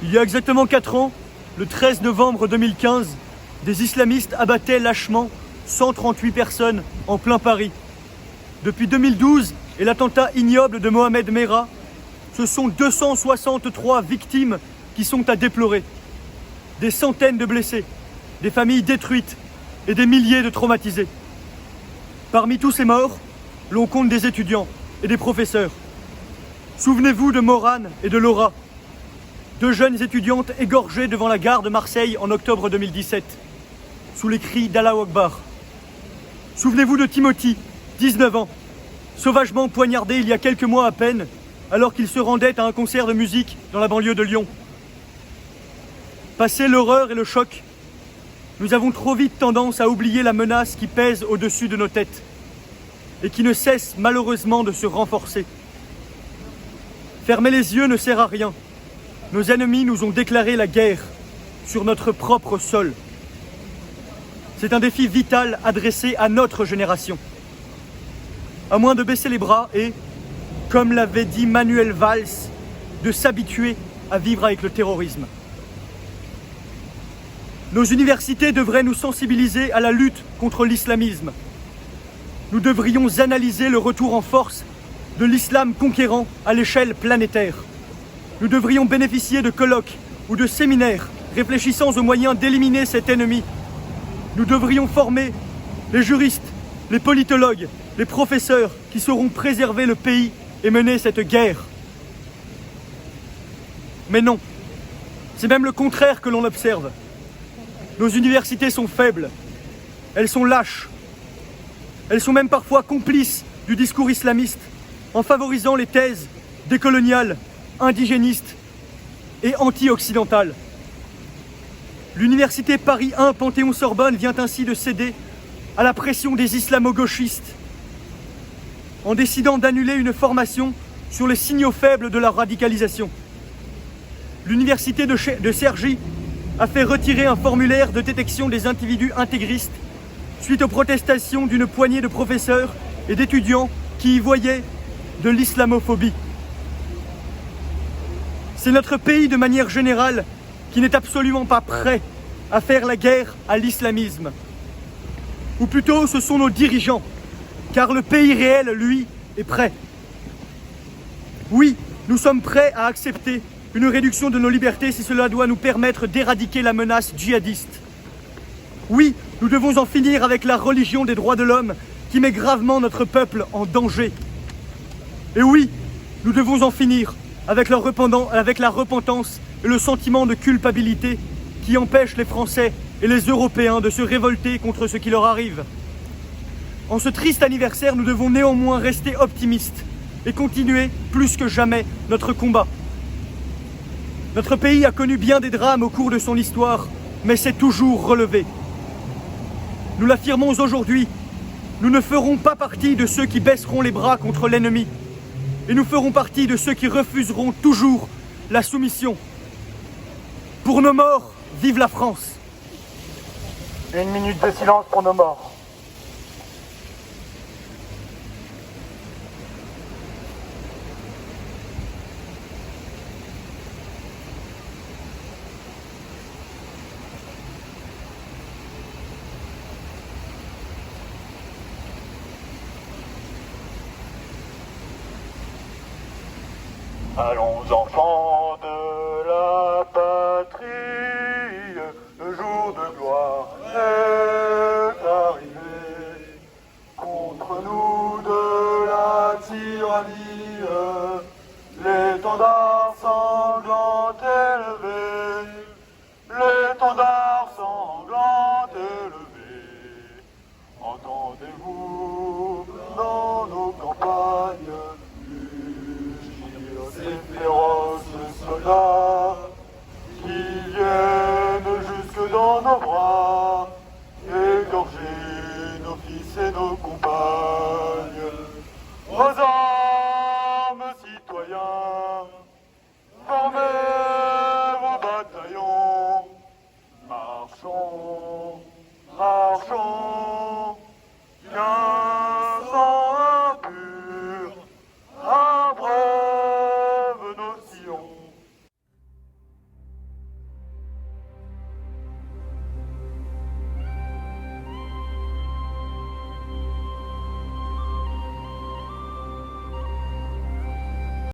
Il y a exactement 4 ans, le 13 novembre 2015, des islamistes abattaient lâchement 138 personnes en plein Paris. Depuis 2012 et l'attentat ignoble de Mohamed Merah, ce sont 263 victimes qui sont à déplorer. Des centaines de blessés, des familles détruites et des milliers de traumatisés. Parmi tous ces morts, l'on compte des étudiants et des professeurs. Souvenez-vous de Morane et de Laura, deux jeunes étudiantes égorgées devant la gare de Marseille en octobre 2017, sous les cris d'Allahu Akbar. Souvenez-vous de Timothy, 19 ans, sauvagement poignardé il y a quelques mois à peine, alors qu'il se rendait à un concert de musique dans la banlieue de Lyon. Passé l'horreur et le choc, nous avons trop vite tendance à oublier la menace qui pèse au-dessus de nos têtes et qui ne cesse malheureusement de se renforcer. Fermer les yeux ne sert à rien. Nos ennemis nous ont déclaré la guerre sur notre propre sol. C'est un défi vital adressé à notre génération. À moins de baisser les bras et, comme l'avait dit Manuel Valls, de s'habituer à vivre avec le terrorisme. Nos universités devraient nous sensibiliser à la lutte contre l'islamisme. Nous devrions analyser le retour en force de l'islam conquérant à l'échelle planétaire. Nous devrions bénéficier de colloques ou de séminaires réfléchissant aux moyens d'éliminer cet ennemi. Nous devrions former les juristes, les politologues, les professeurs qui sauront préserver le pays et mener cette guerre. Mais non, c'est même le contraire que l'on observe. Nos universités sont faibles, elles sont lâches, elles sont même parfois complices du discours islamiste en favorisant les thèses décoloniales, indigénistes et anti-occidentales. L'université Paris 1 Panthéon-Sorbonne vient ainsi de céder à la pression des islamo-gauchistes en décidant d'annuler une formation sur les signaux faibles de la radicalisation. L'université de Cergy a fait retirer un formulaire de détection des individus intégristes suite aux protestations d'une poignée de professeurs et d'étudiants qui y voyaient de l'islamophobie. C'est notre pays de manière générale qui n'est absolument pas prêt à faire la guerre à l'islamisme. Ou plutôt, ce sont nos dirigeants, car le pays réel, lui, est prêt. Oui, nous sommes prêts à accepter une réduction de nos libertés si cela doit nous permettre d'éradiquer la menace djihadiste. Oui, nous devons en finir avec la religion des droits de l'homme qui met gravement notre peuple en danger. Et oui, nous devons en finir avec la repentance et le sentiment de culpabilité qui empêchent les Français et les Européens de se révolter contre ce qui leur arrive. En ce triste anniversaire, nous devons néanmoins rester optimistes et continuer plus que jamais notre combat. Notre pays a connu bien des drames au cours de son histoire, mais s'est toujours relevé. Nous l'affirmons aujourd'hui, nous ne ferons pas partie de ceux qui baisseront les bras contre l'ennemi. Et nous ferons partie de ceux qui refuseront toujours la soumission. Pour nos morts, vive la France! 1 minute de silence pour nos morts. Allons enfants,